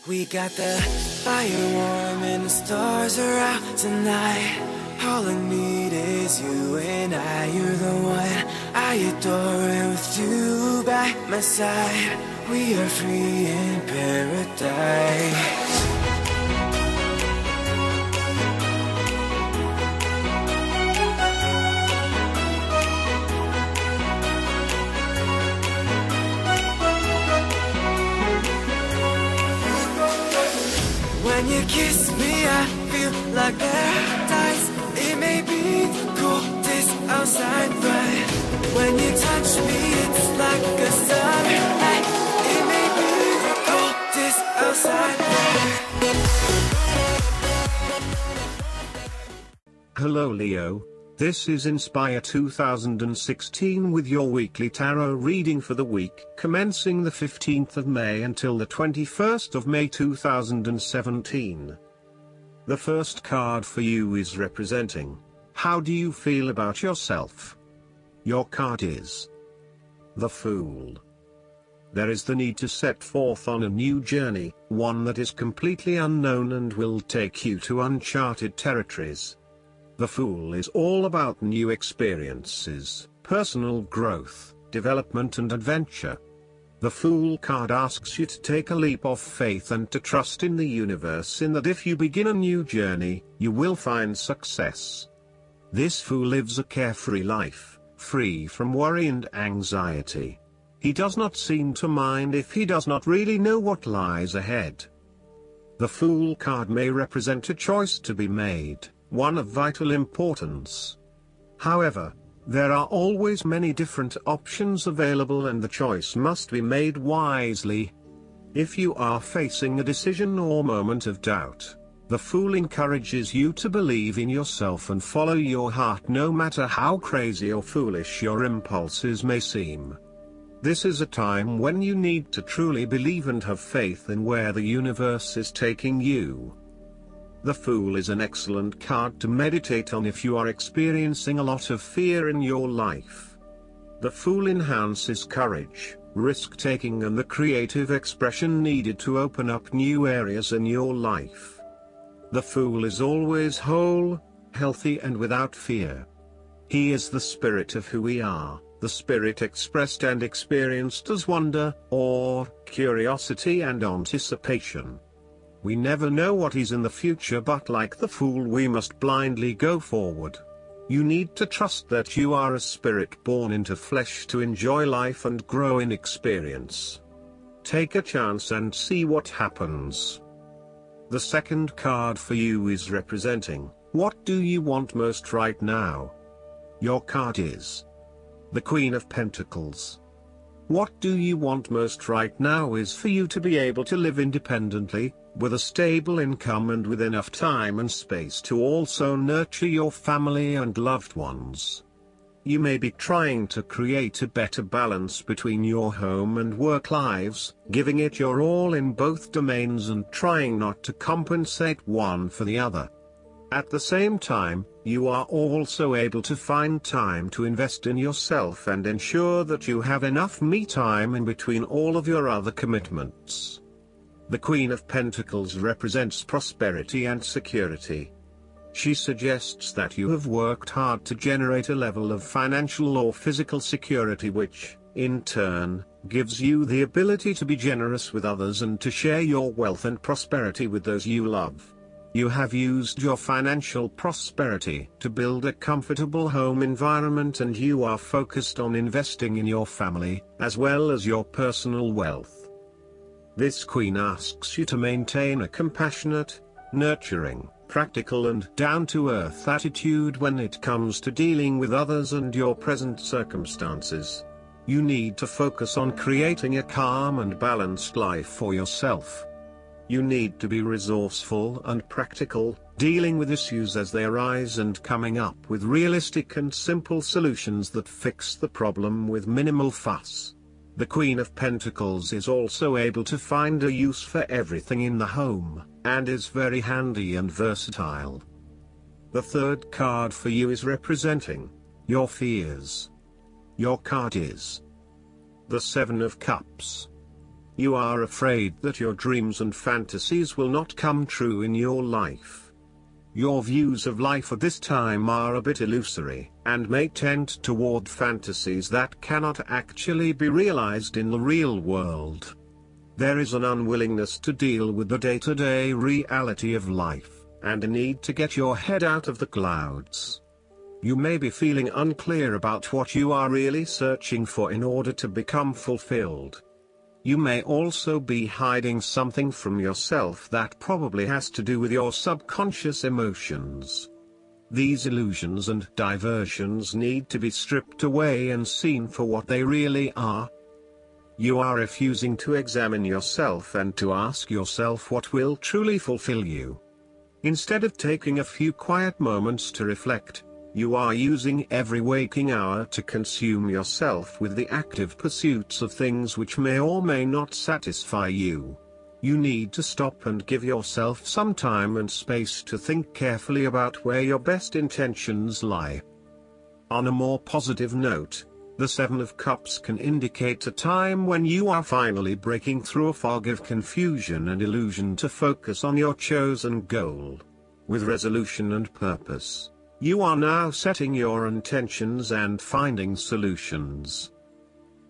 We got the fire warm and the stars are out tonight. All I need is you and I. You're the one I adore, and with you by my side, we are free in paradise. When you kiss me, I feel like paradise. It may be the coldest outside, but when you touch me, it's like a sunlight. It may be the coldest outside. Hello Leo, this is Inspire 2016 with your weekly tarot reading for the week commencing the 15th of May until the 21st of May 2017. The first card for you is representing, how do you feel about yourself? Your card is the Fool. There is the need to set forth on a new journey, one that is completely unknown and will take you to uncharted territories. The Fool is all about new experiences, personal growth, development and adventure. The Fool card asks you to take a leap of faith and to trust in the universe in that if you begin a new journey, you will find success. This Fool lives a carefree life, free from worry and anxiety. He does not seem to mind if he does not really know what lies ahead. The Fool card may represent a choice to be made, one of vital importance. However, there are always many different options available and the choice must be made wisely. If you are facing a decision or moment of doubt, the Fool encourages you to believe in yourself and follow your heart no matter how crazy or foolish your impulses may seem. This is a time when you need to truly believe and have faith in where the universe is taking you. The Fool is an excellent card to meditate on if you are experiencing a lot of fear in your life. The Fool enhances courage, risk-taking and the creative expression needed to open up new areas in your life. The Fool is always whole, healthy and without fear. He is the spirit of who we are, the spirit expressed and experienced as wonder, awe, curiosity and anticipation. We never know what is in the future, but like the Fool we must blindly go forward. You need to trust that you are a spirit born into flesh to enjoy life and grow in experience. Take a chance and see what happens. The second card for you is representing, what do you want most right now? Your card is the Queen of Pentacles. What do you want most right now is for you to be able to live independently, with a stable income and with enough time and space to also nurture your family and loved ones. You may be trying to create a better balance between your home and work lives, giving it your all in both domains and trying not to compensate one for the other. At the same time, you are also able to find time to invest in yourself and ensure that you have enough me time in between all of your other commitments. The Queen of Pentacles represents prosperity and security. She suggests that you have worked hard to generate a level of financial or physical security which, in turn, gives you the ability to be generous with others and to share your wealth and prosperity with those you love. You have used your financial prosperity to build a comfortable home environment and you are focused on investing in your family, as well as your personal wealth. This Queen asks you to maintain a compassionate, nurturing, practical and down-to-earth attitude when it comes to dealing with others and your present circumstances. You need to focus on creating a calm and balanced life for yourself. You need to be resourceful and practical, dealing with issues as they arise and coming up with realistic and simple solutions that fix the problem with minimal fuss. The Queen of Pentacles is also able to find a use for everything in the home, and is very handy and versatile. The third card for you is representing your fears. Your card is the Seven of Cups. You are afraid that your dreams and fantasies will not come true in your life. Your views of life at this time are a bit illusory, and may tend toward fantasies that cannot actually be realized in the real world. There is an unwillingness to deal with the day-to-day reality of life, and a need to get your head out of the clouds. You may be feeling unclear about what you are really searching for in order to become fulfilled. You may also be hiding something from yourself that probably has to do with your subconscious emotions. These illusions and diversions need to be stripped away and seen for what they really are. You are refusing to examine yourself and to ask yourself what will truly fulfill you. Instead of taking a few quiet moments to reflect, you are using every waking hour to consume yourself with the active pursuits of things which may or may not satisfy you. You need to stop and give yourself some time and space to think carefully about where your best intentions lie. On a more positive note, the Seven of Cups can indicate a time when you are finally breaking through a fog of confusion and illusion to focus on your chosen goal. With resolution and purpose, you are now setting your intentions and finding solutions.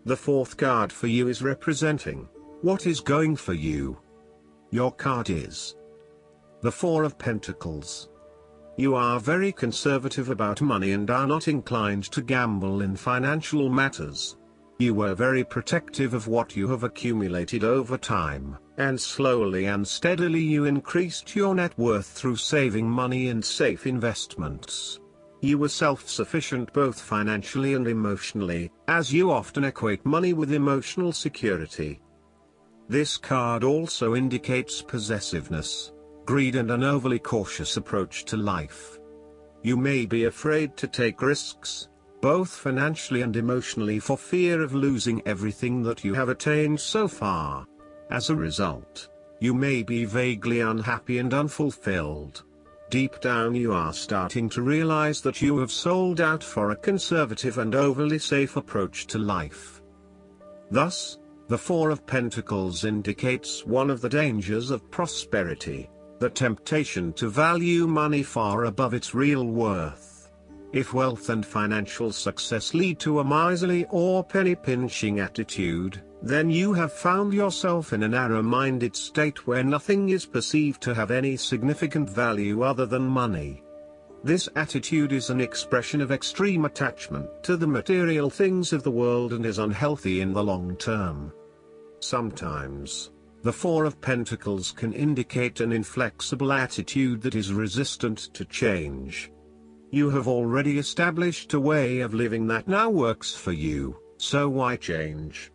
The fourth card for you is representing what is going for you. Your card is the Four of Pentacles. You are very conservative about money and are not inclined to gamble in financial matters. You were very protective of what you have accumulated over time, and slowly and steadily you increased your net worth through saving money and safe investments. You were self-sufficient both financially and emotionally, as you often equate money with emotional security. This card also indicates possessiveness, greed and an overly cautious approach to life. You may be afraid to take risks, both financially and emotionally, for fear of losing everything that you have attained so far. As a result, you may be vaguely unhappy and unfulfilled. Deep down you are starting to realize that you have sold out for a conservative and overly safe approach to life. Thus, the Four of Pentacles indicates one of the dangers of prosperity, the temptation to value money far above its real worth. If wealth and financial success lead to a miserly or penny-pinching attitude, then you have found yourself in a narrow-minded state where nothing is perceived to have any significant value other than money. This attitude is an expression of extreme attachment to the material things of the world and is unhealthy in the long term. Sometimes, the Four of Pentacles can indicate an inflexible attitude that is resistant to change. You have already established a way of living that now works for you, so why change?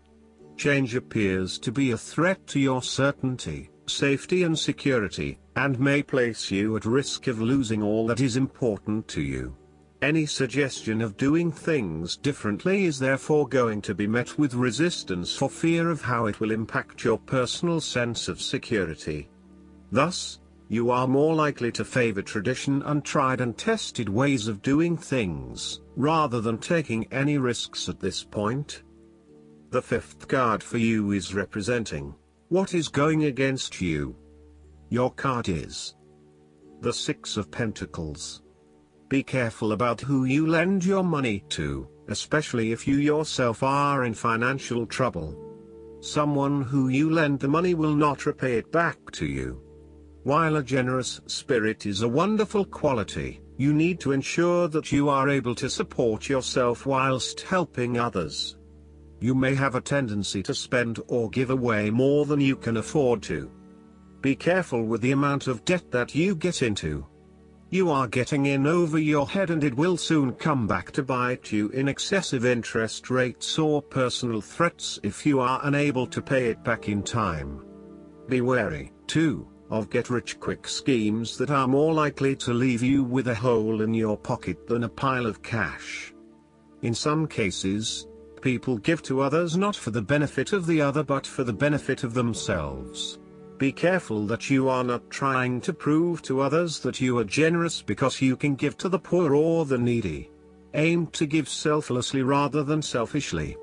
Change appears to be a threat to your certainty, safety and security, and may place you at risk of losing all that is important to you. Any suggestion of doing things differently is therefore going to be met with resistance for fear of how it will impact your personal sense of security. Thus, you are more likely to favor tradition and tried and tested ways of doing things, rather than taking any risks at this point. The fifth card for you is representing what is going against you. Your card is the Six of Pentacles. Be careful about who you lend your money to, especially if you yourself are in financial trouble. Someone who you lend the money will not repay it back to you. While a generous spirit is a wonderful quality, you need to ensure that you are able to support yourself whilst helping others. You may have a tendency to spend or give away more than you can afford to. Be careful with the amount of debt that you get into. You are getting in over your head and it will soon come back to bite you in excessive interest rates or personal threats if you are unable to pay it back in time. Be wary, too, of get-rich-quick schemes that are more likely to leave you with a hole in your pocket than a pile of cash. In some cases, people give to others not for the benefit of the other but for the benefit of themselves. Be careful that you are not trying to prove to others that you are generous because you can give to the poor or the needy. Aim to give selflessly rather than selfishly.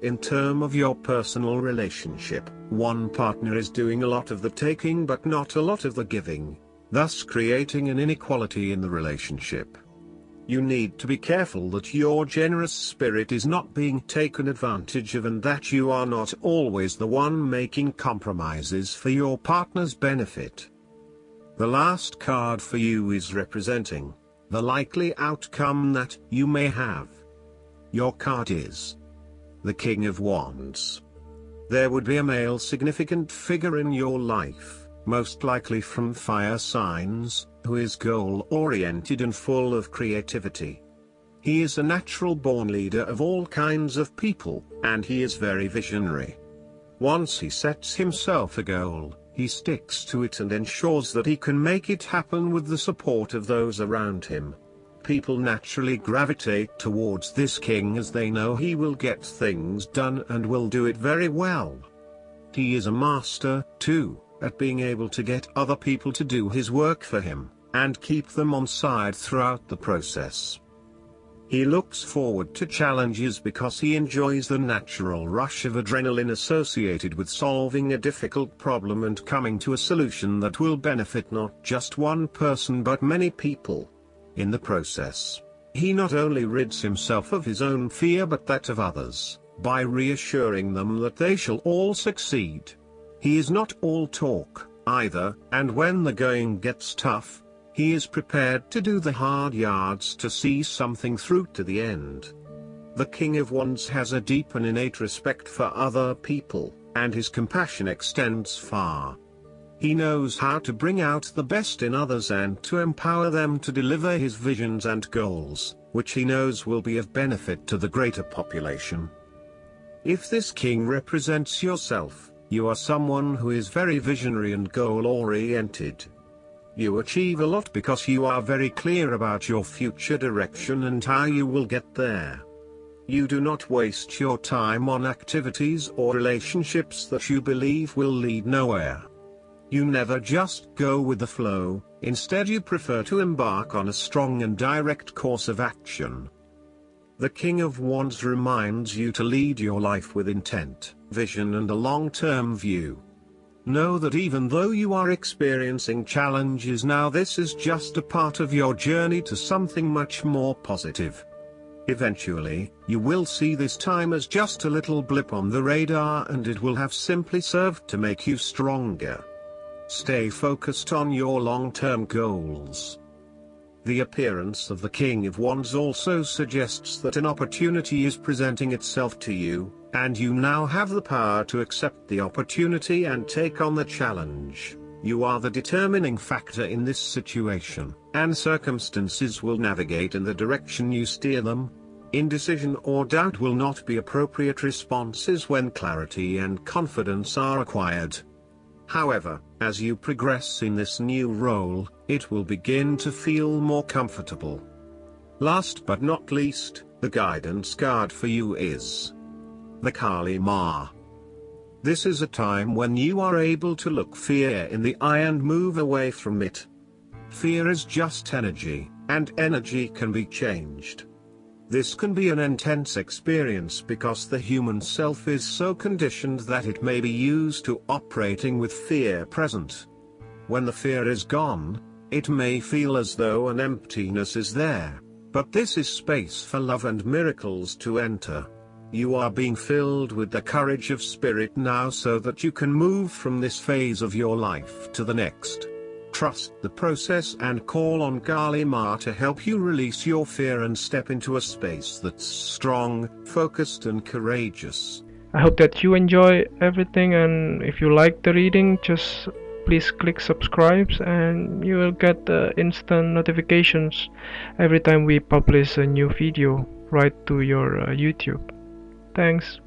In terms of your personal relationship, one partner is doing a lot of the taking but not a lot of the giving, thus creating an inequality in the relationship. You need to be careful that your generous spirit is not being taken advantage of and that you are not always the one making compromises for your partner's benefit. The last card for you is representing the likely outcome that you may have. Your card is the King of Wands. There would be a male significant figure in your life, most likely from fire signs, who is goal-oriented and full of creativity. He is a natural-born leader of all kinds of people, and he is very visionary. Once he sets himself a goal, he sticks to it and ensures that he can make it happen with the support of those around him. People naturally gravitate towards this king as they know he will get things done and will do it very well. He is a master, too, at being able to get other people to do his work for him, and keep them on side throughout the process. He looks forward to challenges because he enjoys the natural rush of adrenaline associated with solving a difficult problem and coming to a solution that will benefit not just one person but many people. In the process, he not only rids himself of his own fear but that of others, by reassuring them that they shall all succeed. He is not all talk, either, and when the going gets tough, he is prepared to do the hard yards to see something through to the end. The King of Wands has a deep and innate respect for other people, and his compassion extends far. He knows how to bring out the best in others and to empower them to deliver his visions and goals, which he knows will be of benefit to the greater population. If this king represents yourself, you are someone who is very visionary and goal-oriented. You achieve a lot because you are very clear about your future direction and how you will get there. You do not waste your time on activities or relationships that you believe will lead nowhere. You never just go with the flow, instead you prefer to embark on a strong and direct course of action. The King of Wands reminds you to lead your life with intent, vision and a long-term view. Know that even though you are experiencing challenges now, this is just a part of your journey to something much more positive. Eventually, you will see this time as just a little blip on the radar and it will have simply served to make you stronger. Stay focused on your long-term goals. The appearance of the King of Wands also suggests that an opportunity is presenting itself to you, and you now have the power to accept the opportunity and take on the challenge. You are the determining factor in this situation, and circumstances will navigate in the direction you steer them. Indecision or doubt will not be appropriate responses when clarity and confidence are acquired. However, as you progress in this new role, it will begin to feel more comfortable. Last but not least, the guidance card for you is the Kali Ma. This is a time when you are able to look fear in the eye and move away from it. Fear is just energy, and energy can be changed. This can be an intense experience because the human self is so conditioned that it may be used to operating with fear present. When the fear is gone, it may feel as though an emptiness is there, but this is space for love and miracles to enter. You are being filled with the courage of spirit now so that you can move from this phase of your life to the next. Trust the process and call on Kali Ma to help you release your fear and step into a space that's strong, focused and courageous. I hope that you enjoy everything, and if you like the reading, just please click subscribe and you will get the instant notifications every time we publish a new video right to your YouTube. Thanks.